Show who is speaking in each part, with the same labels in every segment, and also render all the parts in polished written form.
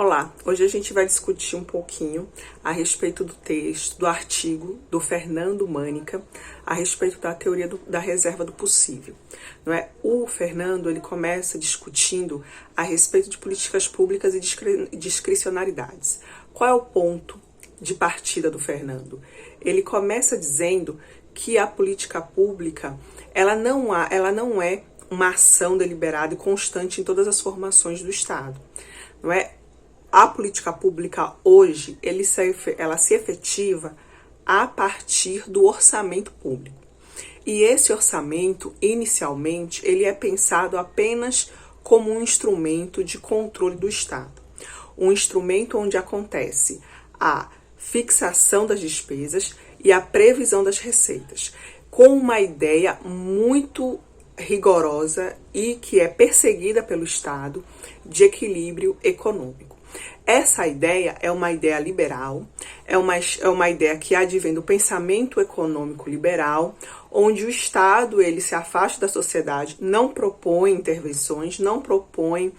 Speaker 1: Olá, hoje a gente vai discutir um pouquinho a respeito do texto, do artigo do Fernando Mânica, a respeito da teoria da reserva do possível. Não é? O Fernando ele começa discutindo a respeito de políticas públicas e discricionariedades. Qual é o ponto de partida do Fernando? Ele começa dizendo que a política pública ela não é uma ação deliberada e constante em todas as formações do Estado. Não é? A política pública hoje, ela se efetiva a partir do orçamento público. E esse orçamento, inicialmente, ele é pensado apenas como um instrumento de controle do Estado. Um instrumento onde acontece a fixação das despesas e a previsão das receitas, com uma ideia muito rigorosa e que é perseguida pelo Estado de equilíbrio econômico. Essa ideia é uma ideia liberal, é uma ideia que advém do pensamento econômico liberal, onde o Estado ele se afasta da sociedade, não propõe intervenções, não propõe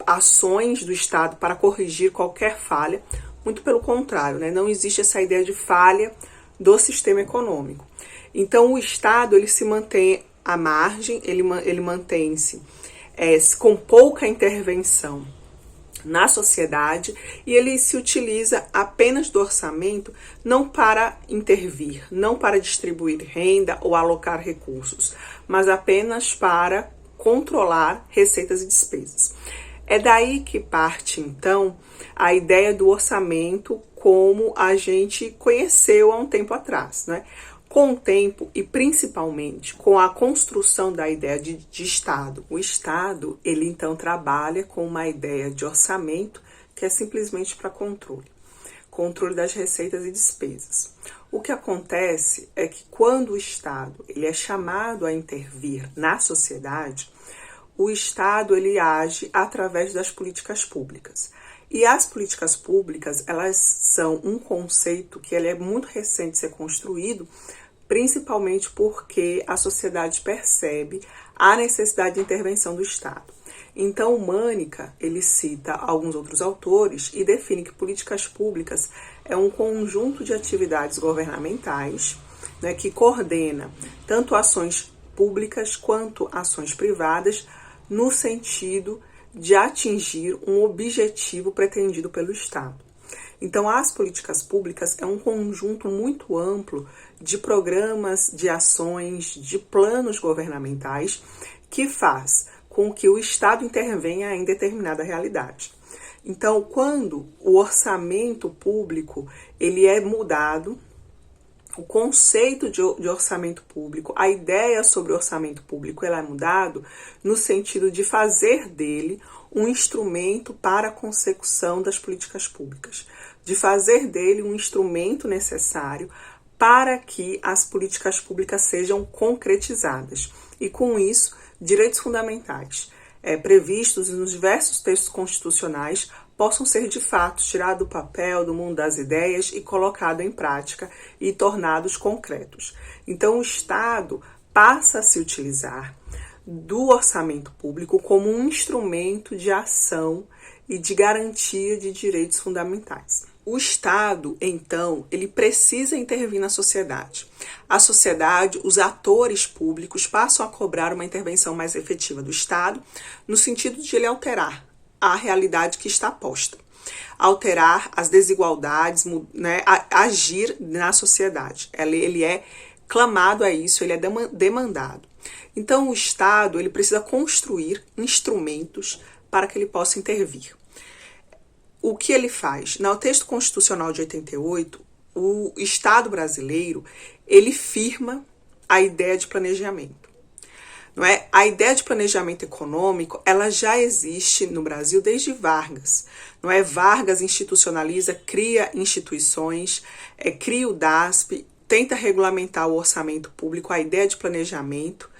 Speaker 1: ações do Estado para corrigir qualquer falha, muito pelo contrário, né? Não existe essa ideia de falha do sistema econômico. Então o Estado ele se mantém à margem, ele mantém-se com pouca intervenção na sociedade e ele se utiliza apenas do orçamento não para intervir, não para distribuir renda ou alocar recursos, mas apenas para controlar receitas e despesas. É daí que parte, então, a ideia do orçamento como a gente conheceu há um tempo atrás, né? Com o tempo e principalmente com a construção da ideia de Estado, o Estado, ele então trabalha com uma ideia de orçamento que é simplesmente para controle das receitas e despesas. O que acontece é que quando o Estado ele é chamado a intervir na sociedade, o Estado ele age através das políticas públicas. E as políticas públicas, elas são um conceito que ele é muito recente de ser construído, principalmente porque a sociedade percebe a necessidade de intervenção do Estado. Então, o Mânica, ele cita alguns outros autores e define que políticas públicas é um conjunto de atividades governamentais, né, que coordena tanto ações públicas quanto ações privadas no sentido de atingir um objetivo pretendido pelo Estado. Então, as políticas públicas é um conjunto muito amplo de programas, de ações, de planos governamentais que faz com que o Estado intervenha em determinada realidade. Então, quando o orçamento público ele é mudado, o conceito de orçamento público, a ideia sobre o orçamento público ela é mudado no sentido de fazer dele um instrumento para a consecução das políticas públicas, de fazer dele um instrumento necessário para que as políticas públicas sejam concretizadas. E com isso, direitos fundamentais previstos nos diversos textos constitucionais possam ser de fato tirados do papel, do mundo das ideias e colocados em prática e tornados concretos. Então o Estado passa a se utilizar do orçamento público como um instrumento de ação e de garantia de direitos fundamentais. O Estado, então, ele precisa intervir na sociedade. A sociedade, os atores públicos passam a cobrar uma intervenção mais efetiva do Estado, no sentido de ele alterar a realidade que está posta, alterar as desigualdades, né, agir na sociedade. Ele é clamado a isso, ele é demandado. Então, o Estado ele precisa construir instrumentos para que ele possa intervir. O que ele faz? No texto constitucional de 88, o Estado brasileiro, ele firma a ideia de planejamento. Não é? A ideia de planejamento econômico, ela já existe no Brasil desde Vargas. Não é? Vargas institucionaliza, cria instituições, cria o DASP, tenta regulamentar o orçamento público, a ideia de planejamento,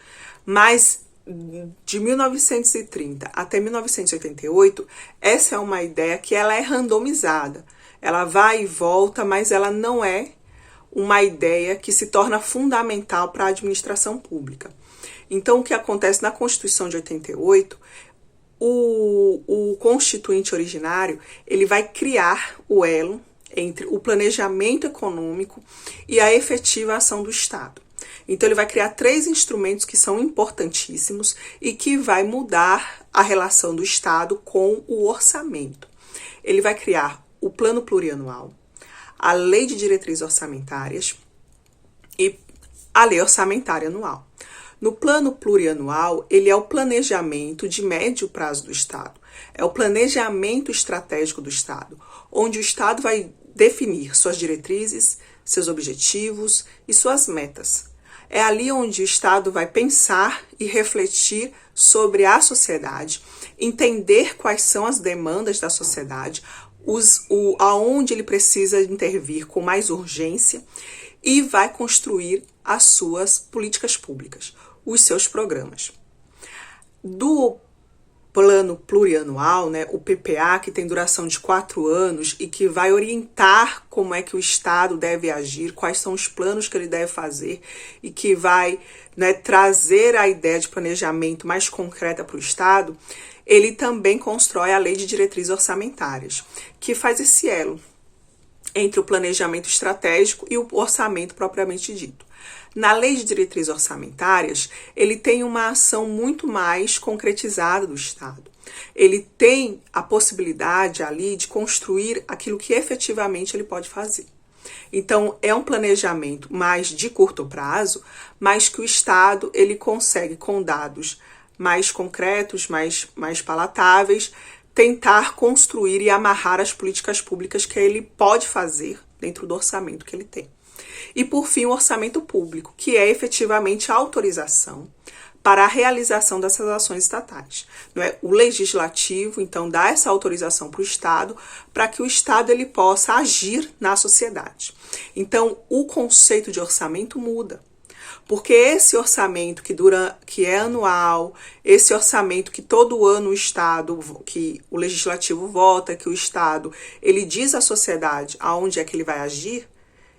Speaker 1: mas de 1930 até 1988, essa é uma ideia que ela é randomizada. Ela vai e volta, mas ela não é uma ideia que se torna fundamental para a administração pública. Então, o que acontece na Constituição de 88, o constituinte originário, ele vai criar o elo entre o planejamento econômico e a efetiva ação do Estado. Então, ele vai criar 3 instrumentos que são importantíssimos e que vai mudar a relação do Estado com o orçamento. Ele vai criar o Plano Plurianual, a Lei de Diretrizes Orçamentárias e a Lei Orçamentária Anual. No Plano Plurianual, ele é o planejamento de médio prazo do Estado. É o planejamento estratégico do Estado, onde o Estado vai definir suas diretrizes, seus objetivos e suas metas. É ali onde o Estado vai pensar e refletir sobre a sociedade, entender quais são as demandas da sociedade, aonde ele precisa intervir com mais urgência e vai construir as suas políticas públicas, os seus programas. Do Plano Plurianual, né, o PPA, que tem duração de 4 anos e que vai orientar como é que o Estado deve agir, quais são os planos que ele deve fazer e que vai, né, trazer a ideia de planejamento mais concreta para o Estado, ele também constrói a Lei de Diretrizes Orçamentárias, que faz esse elo entre o planejamento estratégico e o orçamento propriamente dito. Na Lei de Diretrizes Orçamentárias, ele tem uma ação muito mais concretizada do Estado. Ele tem a possibilidade ali de construir aquilo que efetivamente ele pode fazer. Então, é um planejamento mais de curto prazo, mas que o Estado ele consegue, com dados mais concretos, mais palatáveis, tentar construir e amarrar as políticas públicas que ele pode fazer dentro do orçamento que ele tem. E, por fim, o orçamento público, que é efetivamente a autorização para a realização dessas ações estatais. Não é? O legislativo, então, dá essa autorização para o Estado, para que o Estado ele possa agir na sociedade. Então, o conceito de orçamento muda. Porque esse orçamento que é anual, esse orçamento que todo ano o Estado, que o legislativo vota, que o Estado, ele diz à sociedade aonde é que ele vai agir,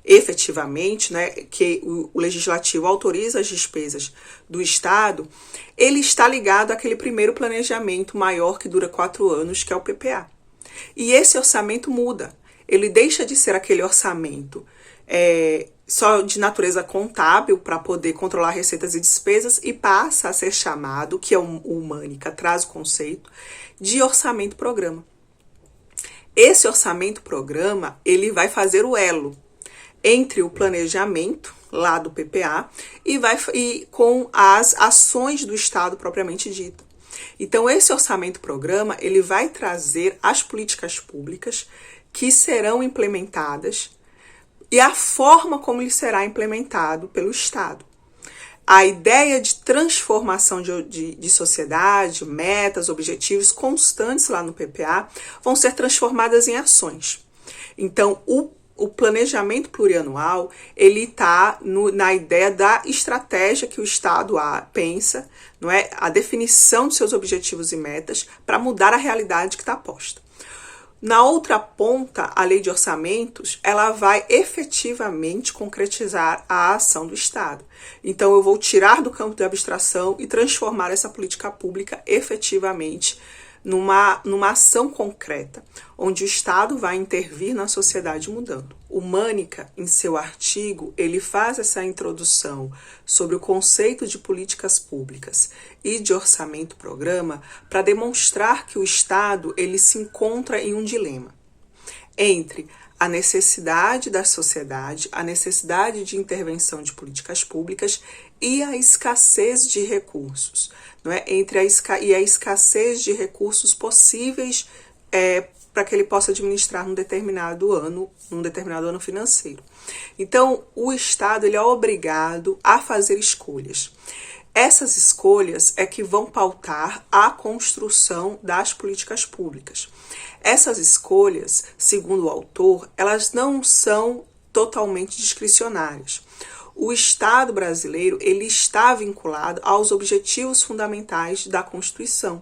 Speaker 1: efetivamente, né, que o legislativo autoriza as despesas do Estado, ele está ligado àquele primeiro planejamento maior que dura 4 anos, que é o PPA. E esse orçamento muda. Ele deixa de ser aquele orçamento só de natureza contábil para poder controlar receitas e despesas e passa a ser chamado, que é o Mânica traz o conceito, de orçamento-programa. Esse orçamento-programa, ele vai fazer o elo entre o planejamento lá do PPA e com as ações do Estado propriamente dita. Então, esse orçamento-programa, ele vai trazer as políticas públicas que serão implementadas e a forma como ele será implementado pelo Estado. A ideia de transformação de sociedade, metas, objetivos constantes lá no PPA vão ser transformadas em ações. Então, o planejamento plurianual, ele está na ideia da estratégia que o Estado pensa, não é? A definição de seus objetivos e metas para mudar a realidade que está posta. Na outra ponta, a lei de orçamentos, ela vai efetivamente concretizar a ação do Estado. Então, eu vou tirar do campo de abstração e transformar essa política pública efetivamente numa ação concreta, onde o Estado vai intervir na sociedade mudando. O Mânica, em seu artigo, ele faz essa introdução sobre o conceito de políticas públicas e de orçamento-programa para demonstrar que o Estado ele se encontra em um dilema entre a necessidade da sociedade, a necessidade de intervenção de políticas públicas e a escassez de recursos, não é? Entre a escassez de recursos possíveis para que ele possa administrar num determinado ano financeiro. Então, o Estado ele é obrigado a fazer escolhas. Essas escolhas é que vão pautar a construção das políticas públicas. Essas escolhas, segundo o autor, elas não são totalmente discricionárias. O Estado brasileiro ele está vinculado aos objetivos fundamentais da Constituição.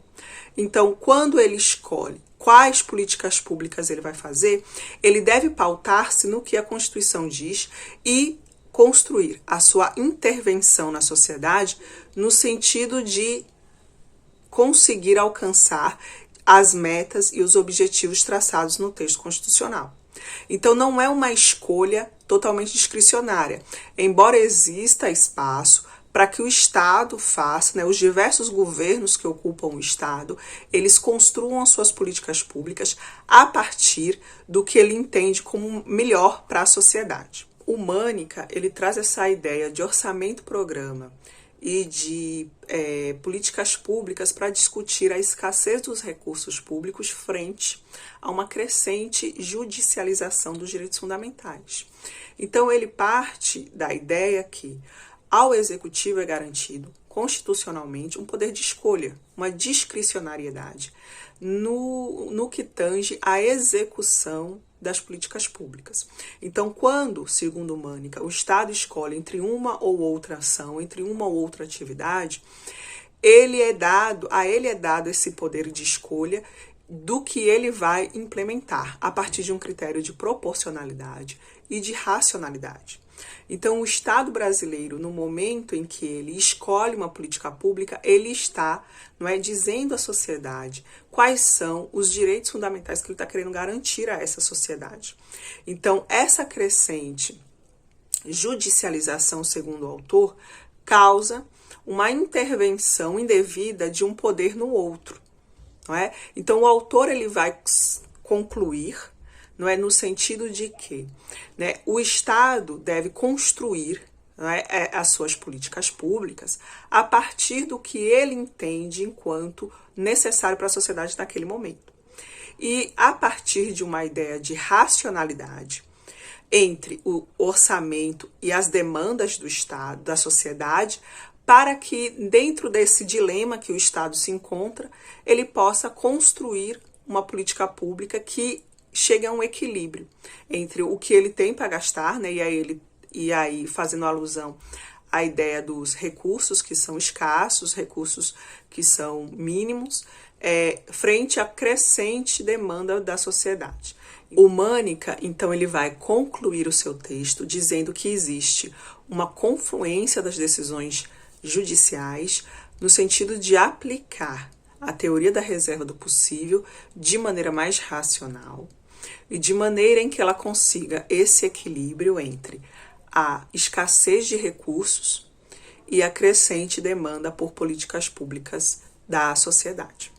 Speaker 1: Então, quando ele escolhe quais políticas públicas ele vai fazer, ele deve pautar-se no que a Constituição diz e construir a sua intervenção na sociedade no sentido de conseguir alcançar as metas e os objetivos traçados no texto constitucional. Então, não é uma escolha totalmente discricionária, embora exista espaço para que o Estado faça, né, os diversos governos que ocupam o Estado, eles construam as suas políticas públicas a partir do que ele entende como melhor para a sociedade. O Mânica, ele traz essa ideia de orçamento-programa e de políticas públicas para discutir a escassez dos recursos públicos frente a uma crescente judicialização dos direitos fundamentais. Então, ele parte da ideia que ao Executivo é garantido constitucionalmente um poder de escolha, uma discricionariedade no que tange à execução das políticas públicas. Então, quando, segundo Mânica, o Estado escolhe entre uma ou outra ação, entre uma ou outra atividade, a ele é dado esse poder de escolha do que ele vai implementar, a partir de um critério de proporcionalidade e de racionalidade. Então, o Estado brasileiro, no momento em que ele escolhe uma política pública, ele está, dizendo à sociedade quais são os direitos fundamentais que ele está querendo garantir a essa sociedade. Então, essa crescente judicialização, segundo o autor, causa uma intervenção indevida de um poder no outro. Não é? Então, o autor ele vai concluir, não é, no sentido de que, né, o Estado deve construir, não é, as suas políticas públicas a partir do que ele entende enquanto necessário para a sociedade naquele momento. E a partir de uma ideia de racionalidade entre o orçamento e as demandas do Estado, da sociedade, para que dentro desse dilema que o Estado se encontra, ele possa construir uma política pública que chegue a um equilíbrio entre o que ele tem para gastar, né, e aí fazendo alusão à ideia dos recursos que são escassos, recursos que são mínimos, frente à crescente demanda da sociedade. O Mânica, então, ele vai concluir o seu texto dizendo que existe uma confluência das decisões judiciais no sentido de aplicar a teoria da reserva do possível de maneira mais racional e de maneira em que ela consiga esse equilíbrio entre a escassez de recursos e a crescente demanda por políticas públicas da sociedade.